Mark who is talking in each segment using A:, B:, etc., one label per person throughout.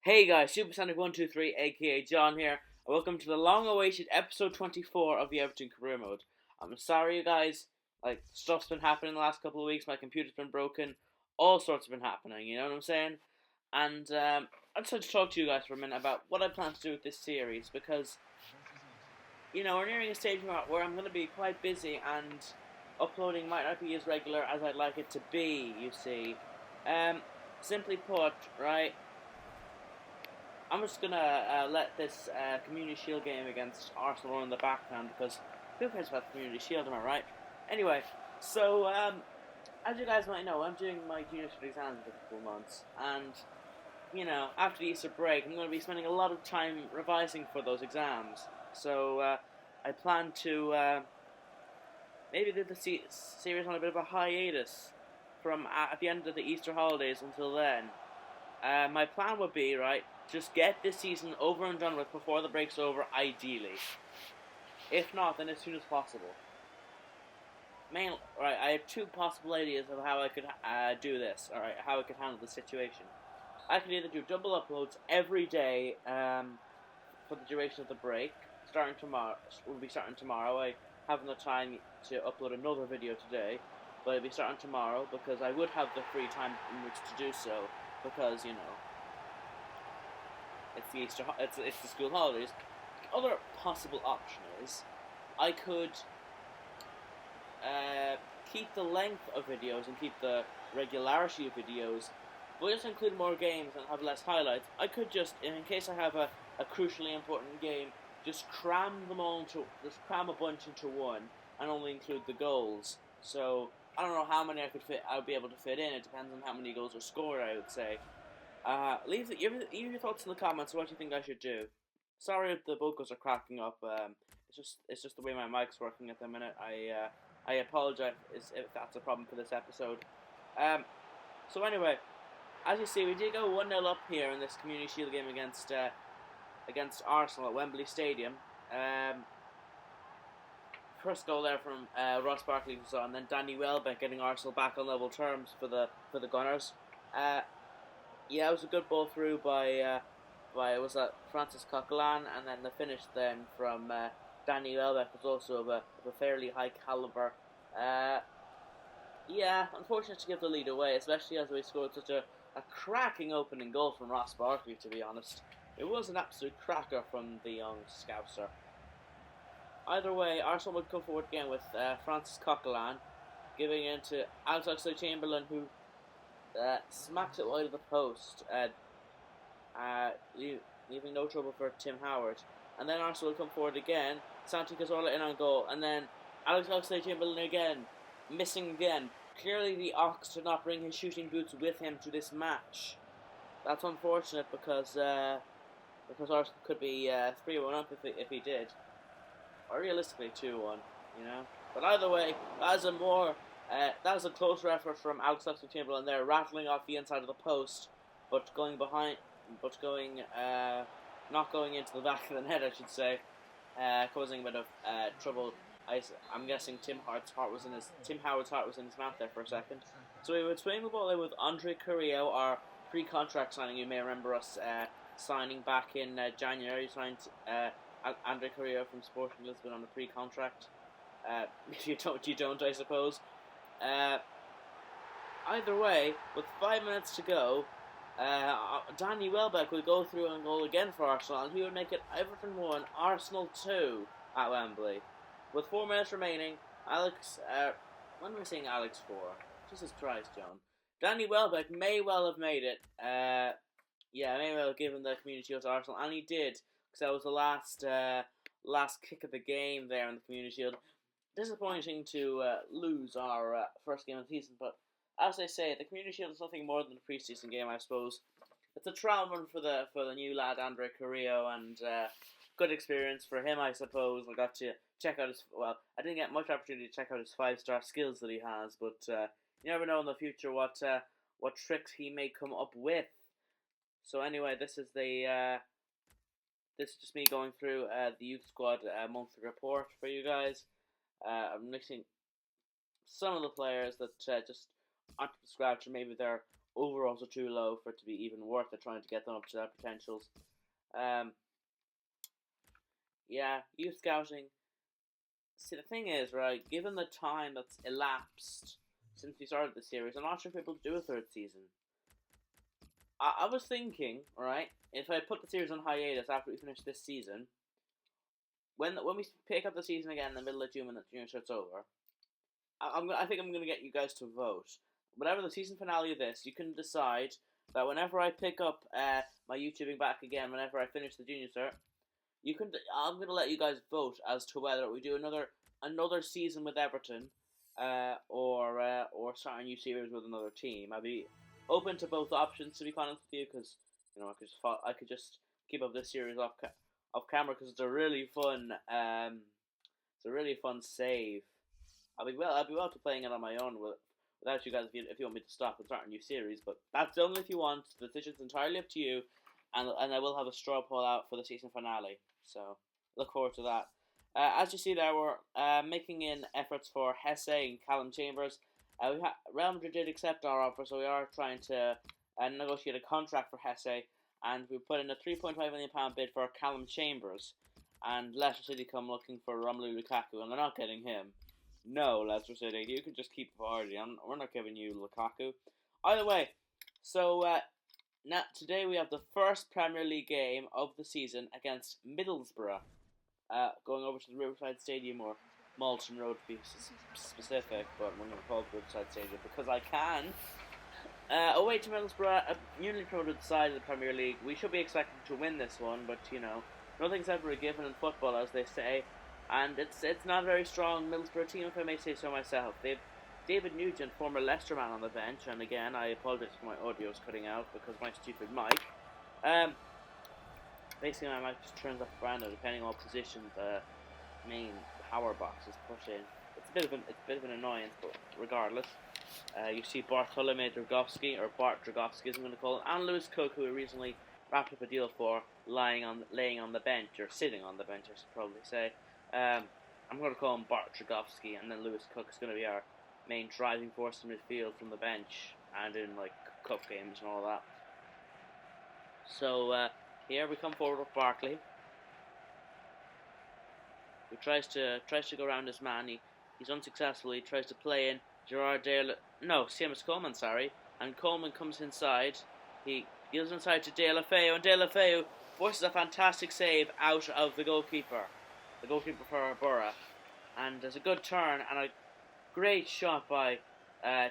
A: Hey guys, Supersonic123 aka John here, and welcome to the long-awaited episode 24 of the Everton career mode. I'm sorry you guys, stuff's been happening the last couple of weeks, my computer's been broken, all sorts have been happening, you know what I'm saying? And I just wanted to talk to you guys for a minute about what I plan to do with this series, because, we're nearing a stage where I'm going to be quite busy, and uploading might not be as regular as I'd like it to be, you see. Um, Simply put, right, I'm just gonna let this Community Shield game against Arsenal run in the background because who cares about the Community Shield, am I right? Anyway, so as you guys might know, I'm doing my junior cert exams in a couple of months, and after the Easter break, I'm going to be spending a lot of time revising for those exams. So I plan to maybe do the series on a bit of a hiatus from at the end of the Easter holidays until then. My plan would be, right, just get this season over and done with before the break's over, ideally. If not, then as soon as possible. Right, I have two possible ideas of how I could do this, alright, how I could handle the situation. I could either do double uploads every day for the duration of the break, starting tomorrow. We'll be starting tomorrow. I haven't the time to upload another video today, but I'll be starting tomorrow because I would have the free time in which to do so, because, it's the it's the school holidays. The other possible option is I could keep the length of videos and keep the regularity of videos, but just include more games and have less highlights. I could just, in case I have a crucially important game, just cram a bunch into one and only include the goals. So I don't know how many I would be able to fit in. It depends on how many goals are scored, I would say. Leave your thoughts in the comments on what you think I should do. Sorry if the vocals are cracking up. It's just the way my mic's working at the minute. I apologize if that's a problem for this episode. So anyway, as you see, we did go 1-0 up here in this Community Shield game against Arsenal at Wembley Stadium. First goal there from Ross Barkley, and then Danny Welbeck getting Arsenal back on level terms for the Gunners. Yeah, it was a good ball through by was that Francis Coquelin, and then the finish then from Danny Welbeck was also of a fairly high caliber. Yeah, unfortunate to give the lead away, especially as we scored such a cracking opening goal from Ross Barkley, to be honest. It was an absolute cracker from the young Scouser. Either way, Arsenal would come forward again with Francis Coquelin giving in to Alex Oxlade-Chamberlain, who smacks it wide of the post, leaving no trouble for Tim Howard. And then Arsenal will come forward again. Santi Cazorla in on goal, and then Alex Oxlade-Chamberlain again, missing again. Clearly the Ox did not bring his shooting boots with him to this match. That's unfortunate because Arsenal could be 3-1 up if he did. Or realistically 2-1, But either way, that was a closer effort from Alex Oxlade-Chamberlain there, rattling off the inside of the post, but not going into the back of the net, I should say, causing a bit of trouble. I'm guessing Tim Howard's heart was in his mouth there for a second. So we would swing the ball in with Andre Carrillo, our pre-contract signing. You may remember us signing back in January. Signed Andre Carrillo from Sporting Lisbon on a pre-contract. If you don't, I suppose. Either way, with 5 minutes to go, Danny Welbeck will go through and goal again for Arsenal, and he would make it Everton 1, Arsenal 2 at Wembley. With 4 minutes remaining, when am I saying Alex for? Jesus Christ, John. Danny Welbeck may well have made it. May well have given the Community Shield to Arsenal, and he did, because that was the last kick of the game there in the Community Shield. Disappointing to lose our first game of the season, but as I say, the Community Shield is nothing more than a pre-season game, I suppose. It's a trial run for the new lad Andre Carrillo, and good experience for him, I suppose. I got to check out I didn't get much opportunity to check out his 5-star skills that he has, but you never know in the future what tricks he may come up with. So anyway, this is just me going through the youth squad monthly report for you guys. I'm mixing some of the players that just aren't described, or maybe they're overalls are too low for it to be even worth it trying to get them up to their potentials. Um, yeah, youth scouting. See, the thing is, right, given the time that's elapsed since we started the series, I'm not sure if we're able to do a third season. I was thinking, right, if I put the series on hiatus after we finish this season, when we pick up the season again in the middle of June when the junior starts over, I think I'm gonna get you guys to vote. Whatever the season finale of this, you can decide that whenever I pick up my YouTubing back again, whenever I finish the junior cert, you can. I'm gonna let you guys vote as to whether we do another season with Everton, or start a new series with another team. I'd be open to both options to be honest with you, because I could just keep up this series off camera because it's a really fun save. I'll be well to playing it on my own without you guys if you want me to stop and start a new series. But that's only if you want. The decision's entirely up to you, and I will have a straw poll out for the season finale. So look forward to that. As you see there, we're making in efforts for Hesse and Callum Chambers. Real Madrid did accept our offer, so we are trying to negotiate a contract for Hesse, and we put in a £3.5 million bid for Callum Chambers. And Leicester City come looking for Romelu Lukaku, and they're not getting him. No, Leicester City, you can just keep Vardy. We're not giving you Lukaku. Either way, so now today we have the first Premier League game of the season against Middlesbrough. Going over to the Riverside Stadium, or Malton Road to be specific, but we're going to call it Riverside Stadium because I can. Away to Middlesbrough, a newly promoted side of the Premier League. We should be expecting to win this one, but nothing's ever a given in football, as they say. And it's not a very strong Middlesbrough team, if I may say so myself. They've David Nugent, former Leicester man, on the bench, and again, I apologise for my audio's cutting out because of my stupid mic. Basically, my mic just turns up random depending on what position the main power box is put in. It's a bit of an annoyance, but regardless, you see Bartolomei Dragowski, or Bart Dragowski, as I'm going to call him, and Lewis Cook, who we recently wrapped up a deal for, laying on the bench, or sitting on the bench, I should probably say. I'm going to call him Bart Dragowski, and then Lewis Cook is going to be our main driving force in midfield from the bench, and in cup games and all that. So here we come forward with Barkley, who tries to go around his man. He's unsuccessful. He tries to play in Seamus Coleman, sorry, and Coleman comes inside. He gives inside to De La Feu, and De La Feu forces a fantastic save out of the goalkeeper for Borough, and there's a good turn and a great shot by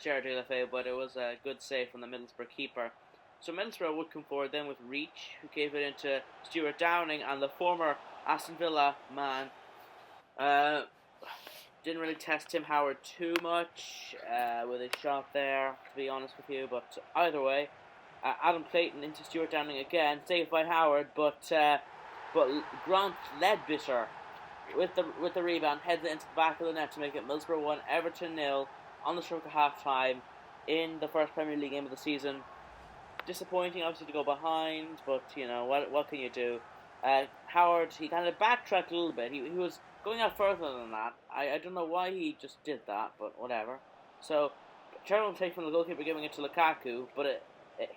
A: Jared De La Feu, but it was a good save from the Middlesbrough keeper. So Middlesbrough would come forward then with Reach, who gave it into Stuart Downing, and the former Aston Villa man didn't really test Tim Howard too much with his shot there, to be honest with you. But either way, Adam Clayton into Stuart Downing again, saved by Howard, but Grant Ledbetter with the rebound heads it into the back of the net to make it Middlesbrough 1, Everton 0 on the stroke of half time in the first Premier League game of the season. Disappointing, obviously, to go behind, but what can you do? Howard, he kind of backtracked a little bit. He was going out further than that. I don't know why he just did that, but whatever. So terrible take from the goalkeeper, giving it to Lukaku, but it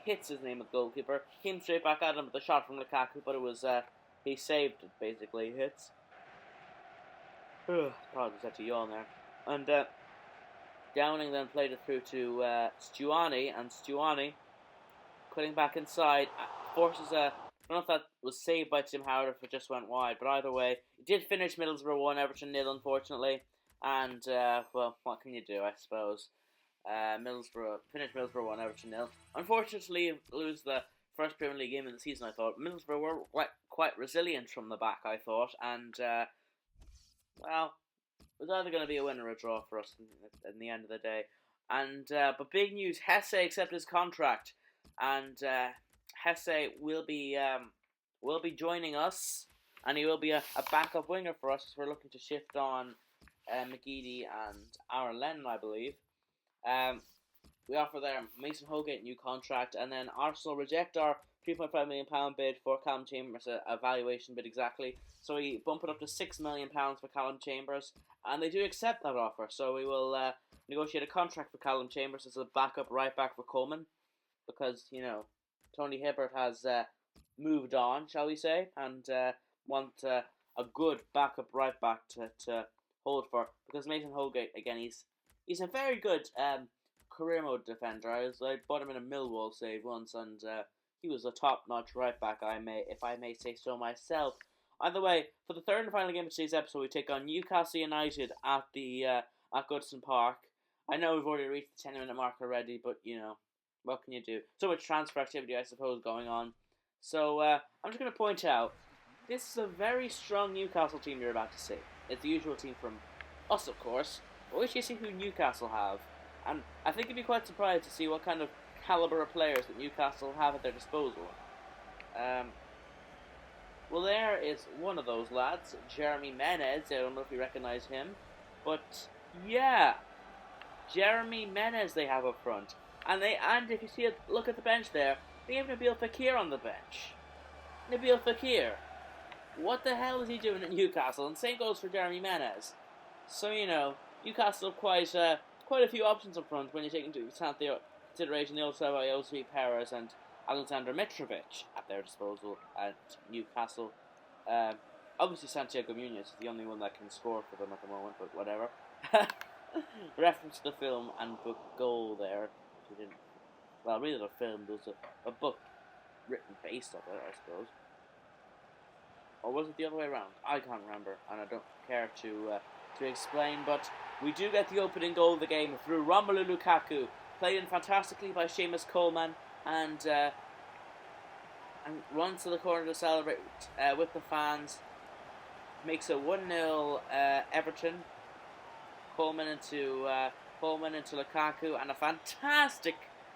A: hits his name of the goalkeeper. Came straight back at him with the shot from Lukaku, but it was he saved it, basically. Hits. Apologies, I had to yawn there. And Downing then played it through to Stuani, and Stuani, cutting back inside, forces a... I don't know if that was saved by Tim Howard or if it just went wide, but either way, it did finish Middlesbrough 1, Everton 0, unfortunately. And, well, what can you do, I suppose? Finished Middlesbrough 1, Everton 0. Unfortunately, lose the first Premier League game of the season, I thought. Middlesbrough were quite resilient from the back, I thought, and, well, it was either going to be a win or a draw for us in the end of the day. And but big news, Hesse accepted his contract, and Hesse will be joining us, and he will be a backup winger for us, because we're looking to shift on McGeady and Aaron Lennon, I believe. We offer there Mason Holgate new contract, and then Arsenal reject our £3.5 million bid for Callum Chambers, a valuation bid exactly. So we bump it up to £6 million for Callum Chambers, and they do accept that offer. So we will negotiate a contract for Callum Chambers as a backup right back for Coleman. because Tony Hibbert has moved on, shall we say, and want a good backup right back to hold for, because Mason Holgate again he's a very good career mode defender. I bought him in a Millwall save once, and he was a top notch right back. If I may say so myself. Either way, for the third and final game of today's episode, we take on Newcastle United at the at Goodison Park. I know we've already reached the 10-minute mark already, but what can you do? So much transfer activity, I suppose, going on. So I'm just going to point out, this is a very strong Newcastle team you're about to see. It's the usual team from us, of course. But wait till you see who Newcastle have. And I think you'd be quite surprised to see what kind of calibre of players that Newcastle have at their disposal. Well, there is one of those lads, Jeremy Menez. I don't know if you recognise him. But, yeah, Jeremy Menez they have up front. And if you see it, look at the bench there, they have Nabil Fekir on the bench. Nabil Fekir. What the hell is he doing at Newcastle? And same goes for Jeremy Menez. So, Newcastle have quite a few options up front when you take into consideration they also have Jose Perez and Alexander Mitrovic at their disposal at Newcastle. Obviously Santiago Munoz is the only one that can score for them at the moment, but whatever. Reference to the film and book goal there. Well, really the film, there was a book written based on it, I suppose. Or was it the other way around? I can't remember, and I don't care to explain, but we do get the opening goal of the game through Romelu Lukaku, played in fantastically by Seamus Coleman, and runs to the corner to celebrate with the fans. Makes it 1-0 Everton. Coleman into Lukaku, and a fantastic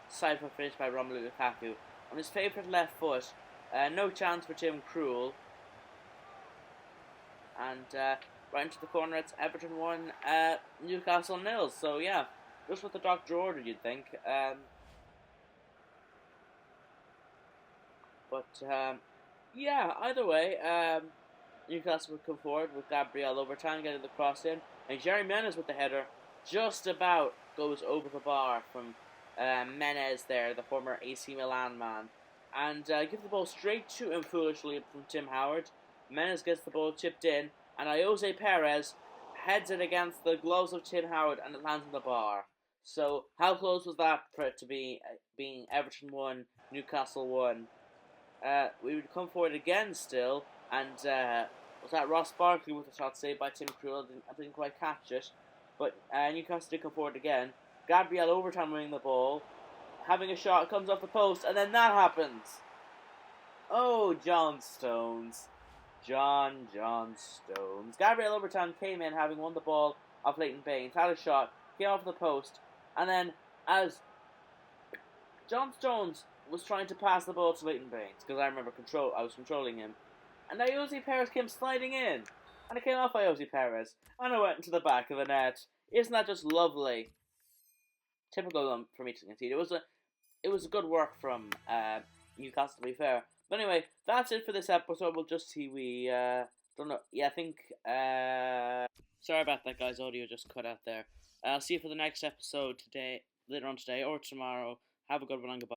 A: side foot finish by Romelu Lukaku on his favourite left foot. No chance for Tim Krul. And right into the corner, it's Everton 1, Newcastle 0. So yeah, just what the doctor ordered, you'd think. Yeah, either way, Newcastle would come forward with Gabriel Overton getting the cross in, and Jerry Menez with the header just about goes over the bar from Menez there, the former AC Milan man, and gives the ball straight to him foolishly from Tim Howard. Menez gets the ball chipped in, and Jose Perez heads it against the gloves of Tim Howard, and it lands on the bar. So how close was that for it to be being Everton 1, Newcastle 1? We would come forward again still, and was that Ross Barkley with a shot saved by Tim Krul? I didn't quite catch it, but Newcastle did come forward again. Gabriel Overton winning the ball, having a shot, comes off the post, and then that happens. Oh, John Stones. John Stones. Gabriel Overton came in having won the ball off Leighton Baines, had a shot, came off the post, and then as John Stones was trying to pass the ball to Leighton Baines, because I remember I was controlling him, and Jose Perez came sliding in, and it came off by Jose Perez, and it went into the back of the net. Isn't that just lovely? Typical for me to concede. It was good work from Newcastle, to be fair. But anyway, that's it for this episode. We'll just see. We don't know. Yeah, I think. Sorry about that, guys. Audio just cut out there. I'll see you for the next episode later on today or tomorrow. Have a good one and goodbye.